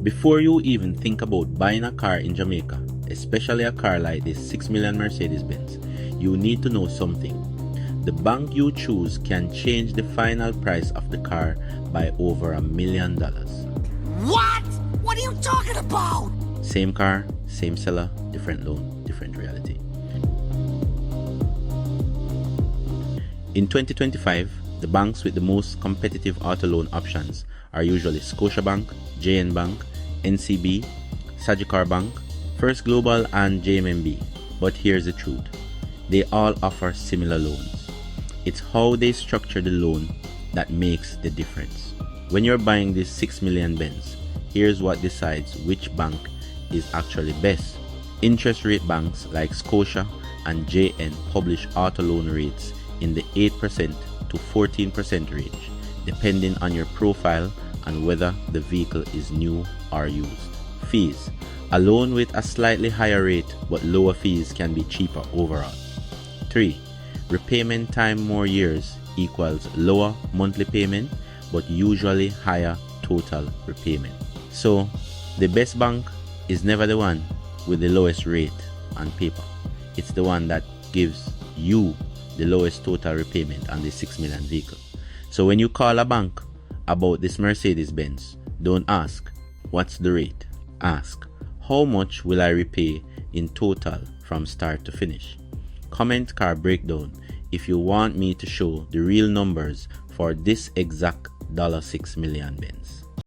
Before you even think about buying a car in Jamaica, especially a car like this 6 million Mercedes-Benz, you need to know something. The bank you choose can change the final price of the car by over $1 million. What? What are you talking about? Same car, same seller, different loan, different reality. In 2025, the banks with the most competitive auto loan options are usually Scotiabank, JN Bank, NCB, Sagicor Bank, First Global and JMMB. But here's the truth. They all offer similar loans. It's how they structure the loan that makes the difference. When you're buying this 6 million Benz, here's what decides which bank is actually best. Interest rate banks like Scotia and JN publish auto loan rates in the 8% to 14% range, depending on your profile and whether the vehicle is new or used. Fees. A loan with a slightly higher rate but lower fees can be cheaper overall. 3. Repayment time more years equals lower monthly payment but usually higher total repayment. So, the best bank is never the one with the lowest rate on paper. It's the one that gives you the lowest total repayment on the 6 million vehicle. So when you call a bank about this Mercedes-Benz, don't ask, what's the rate? Ask, how much will I repay in total from start to finish? Comment car breakdown if you want me to show the real numbers for this exact $6 million Benz.